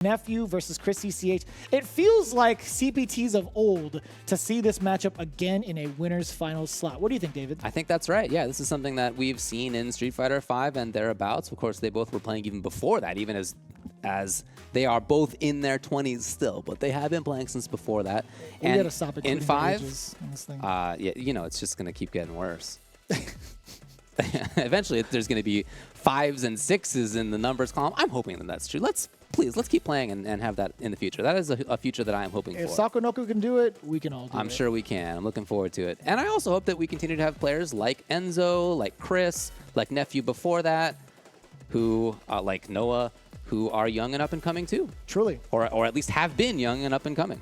Nephew versus ChrisCCH. It feels like CPTs of old to see this matchup again in a winner's finals slot. What do you think, David? I think that's right. Yeah, this is something that we've seen in Street Fighter V and thereabouts. Of course, they both were playing even before that, even as they are both in their 20s still, but they have been playing since before that. We gotta stop it in 5, in this thing. yeah, you know, it's just gonna keep getting worse. Eventually, there's going to be 5s and 6s in the numbers column. I'm hoping that that's true. Let's keep playing and have that in the future. That is a future that I am hoping for. If Sakonoku can do it, we can all do it. I'm sure we can. I'm looking forward to it. And I also hope that we continue to have players like Enzo, like Chris, like Nephew before that, who, like Noah, who are young and up and coming too. Truly. Or at least have been young and up and coming.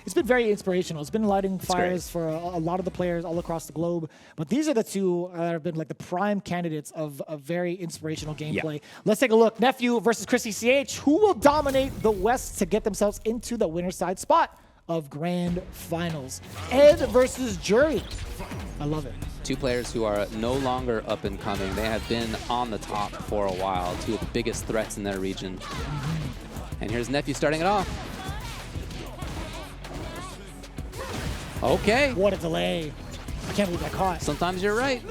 It's been very inspirational. It's been lighting fires for a lot of the players all across the globe. But these are the two that have been like the prime candidates of a very inspirational gameplay. Yeah. Let's take a look. Nephew versus ChrisCCH. Who will dominate the West to get themselves into the winner's side spot of Grand Finals? Ed versus Juri. I love it. Two players who are no longer up and coming. They have been on the top for a while. Two of the biggest threats in their region. And here's Nephew starting it off. Okay. What a delay. I can't believe I caught. Sometimes you're right.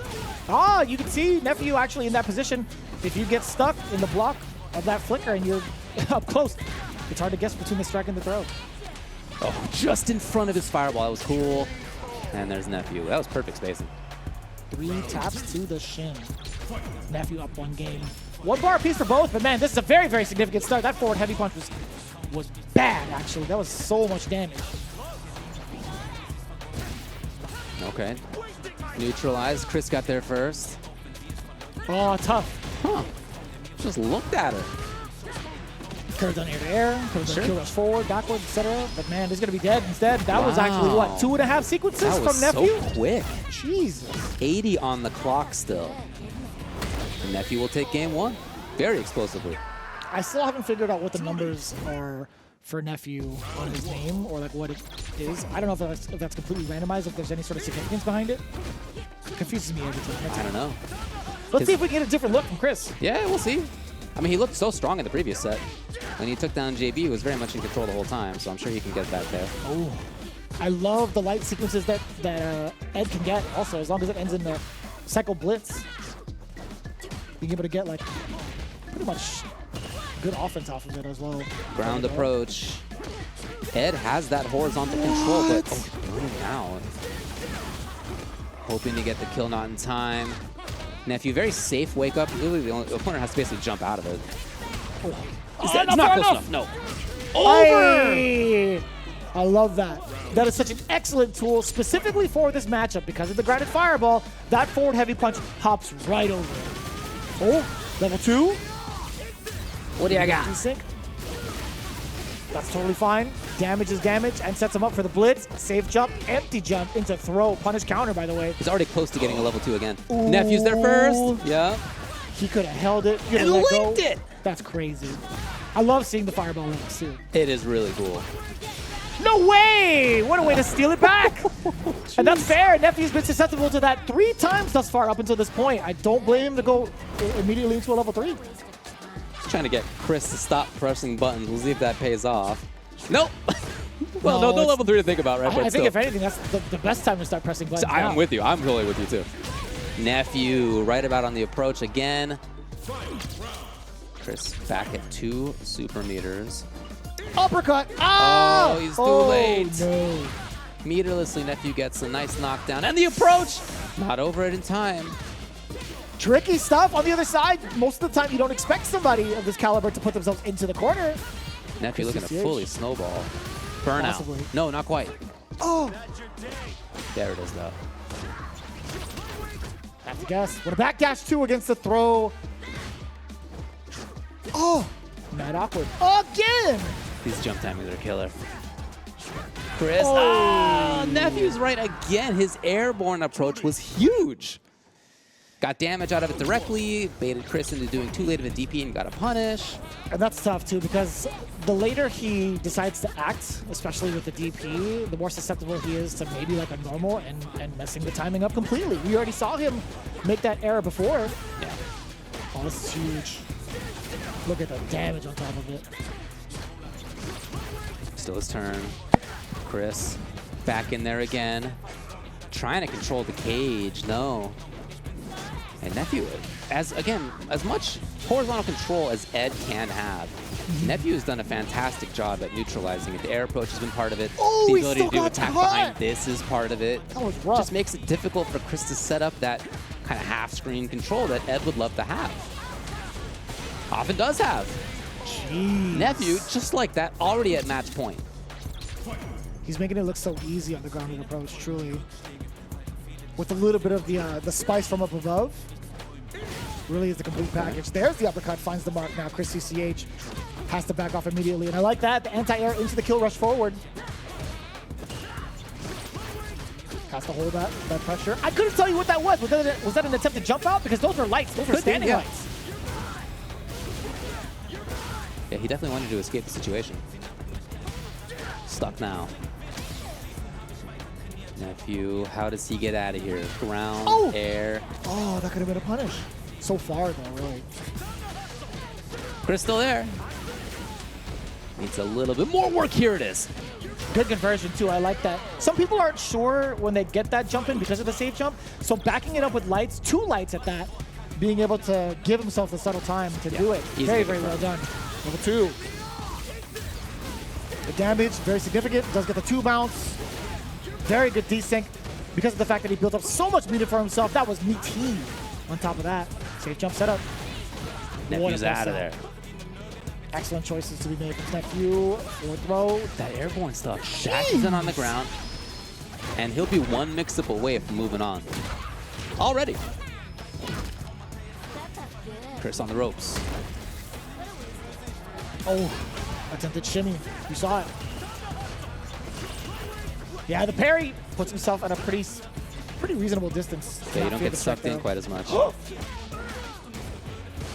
Ah, you can see Nephew actually in that position. If you get stuck in the block of that flicker and you're up close, it's hard to guess between the strike and the throw. Oh, just in front of his fireball. That was cool. And there's Nephew. That was perfect spacing. 3 taps to the shin. Nephew up 1 game. 1 bar apiece for both, but man, this is a very, very significant start. That forward heavy punch was bad, actually. That was so much damage. Okay. Neutralized. Chris got there first. Oh, tough. Huh. Just looked at her. Curves on air to air. Curves on kill rush forward, backwards, etc. But man, he's going to be dead instead. That was actually, what, 2.5 sequences from Nephew? So quick. Jesus. 80 on the clock still. And Nephew will take game 1. Very explosively. I still haven't figured out what the numbers are for Nephew on his name, or like what it is. I don't know if that's completely randomized, if there's any sort of significance behind it. It confuses me every time. I don't know. Let's see if we can get a different look from Chris. Yeah, we'll see. I mean, he looked so strong in the previous set. When he took down JB, he was very much in control the whole time, so I'm sure he can get that there. Oh, I love the light sequences that Ed can get also, as long as it ends in the cycle blitz. Being able to get like pretty much good offense off of it as well. Ground approach. Ed has that horizontal control, but burning out. Hoping to get the kill not in time. Nephew, very safe wake up. Really, the opponent has to basically jump out of it. Oh. Is that not close enough? No. Over! I love that. That is such an excellent tool, specifically for this matchup, because of the grounded fireball. That forward heavy punch hops right over it. Oh, level 2. What do you got? Desync. That's totally fine. Damage is damage, and sets him up for the blitz. Safe jump, empty jump into throw. Punish counter, by the way. He's already close to getting a level 2 again. Ooh. Nephew's there first. Yeah. He could have held it. And linked it. That's crazy. I love seeing the fireball links too. It is really cool. No way! What a way to steal it back! And that's fair. Nephew's been susceptible to that 3 times thus far up until this point. I don't blame him to go immediately into a level 3. Trying to get Chris to stop pressing buttons. We'll see if that pays off. Nope. Well, no level 3 to think about, right? I think if anything, that's the best time to start pressing buttons. So I'm with you. I'm totally with you too. Nephew right about on the approach again. Chris back at 2 super meters. Uppercut! Oh, he's too late. No. Meterlessly, Nephew gets a nice knockdown. And the approach! Not over it in time. Tricky stuff on the other side. Most of the time, you don't expect somebody of this caliber to put themselves into the corner. Nephew looking to fully snowball. Burnout. Possibly. No, not quite. Oh! There it is, though. Have to guess. What a backdash 2 against the throw. Oh! Mad awkward. Again! These jump timings are killer. Chris. Oh, Nephew's right again. His airborne approach was huge. Got damage out of it directly, baited Chris into doing too late of a DP and got a punish. And that's tough too, because the later he decides to act, especially with the DP, the more susceptible he is to maybe like a normal and messing the timing up completely. We already saw him make that error before. Yeah. Oh, this is huge. Look at the damage on top of it. Still his turn. Chris back in there again. Trying to control the cage. No. And Nephew, as much horizontal control as Ed can have, Nephew has done a fantastic job at neutralizing it. The air approach has been part of it. Oh, the he ability still to do got attack caught. behind this is part of it. That was rough. Just makes it difficult for Chris to set up that kind of half-screen control that Ed would love to have. Often does have. Jeez. Nephew, just like that, already at match point. He's making it look so easy on the grounded approach, truly. With a little bit of the spice from up above. Really is the complete package. There's the uppercut, finds the mark now. ChrisCCH has to back off immediately. And I like that. The anti-air into the kill rush forward. Has to hold that pressure. I couldn't tell you what that was. Was that an attempt to jump out? Because those are lights. Those are standing lights. Yeah, he definitely wanted to escape the situation. Stuck now. Nephew, how does he get out of here? Ground, air. Oh, that could have been a punish. So far, though, really. Chris still there. Needs a little bit more work. Here it is. Good conversion, too. I like that. Some people aren't sure when they get that jump in because of the safe jump. So backing it up with lights, 2 lights at that, being able to give himself the subtle time to do it. Very, very well done. Level 2. The damage, very significant. Does get the 2 bounce. Very good desync because of the fact that he built up so much meter for himself. That was meaty. On top of that, safe jump setup. Nephew's out of there. Excellent choices to be made from Nephew. Forward throw. That airborne stuff dashes in on the ground, and he'll be 1 mix-up away from moving on. Already. Chris on the ropes. Oh, attempted shimmy. You saw it. Yeah, the parry puts himself at a pretty reasonable distance. Yeah, you don't get sucked in quite as much.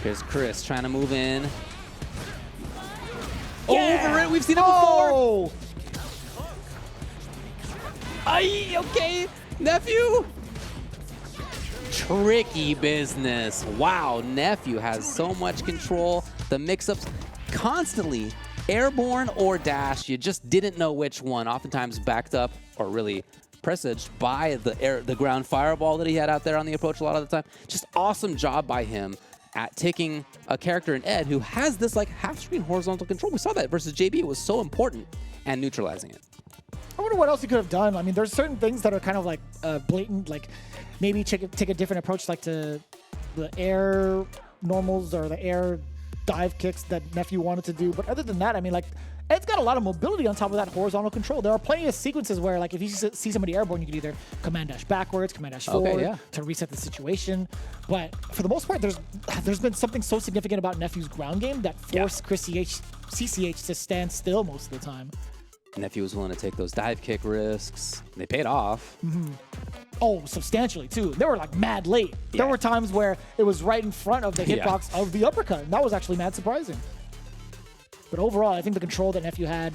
Here's Chris trying to move in. Yeah. Over it, we've seen it before. Aye, okay, Nephew. Tricky business. Wow, Nephew has so much control. The mix-ups constantly airborne or dash. You just didn't know which one. Oftentimes backed up or really presaged by the ground fireball that he had out there on the approach a lot of the time. Just awesome job by him at taking a character in Ed who has this like half-screen horizontal control. We saw that versus JB. It was so important, and neutralizing it. I wonder what else he could have done. I mean, there's certain things that are kind of like blatant, like maybe take a different approach, like to the air normals or the air dive kicks that Nephew wanted to do. But other than that, I mean, like, Ed's got a lot of mobility on top of that horizontal control. There are plenty of sequences where, like, if you see somebody airborne, you can either command dash backwards, command dash forward to reset the situation. But for the most part, there's been something so significant about Nephew's ground game that forced ChrisCCH to stand still most of the time. Nephew was willing to take those dive kick risks. They paid off. Oh, substantially, too. They were, like, mad late. There were times where it was right in front of the hitbox of the uppercut, and that was actually mad surprising. But overall, I think the control that Nephew had,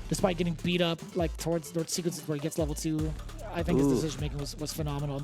despite getting beat up, like towards sequences where he gets level 2, I think his decision-making was phenomenal.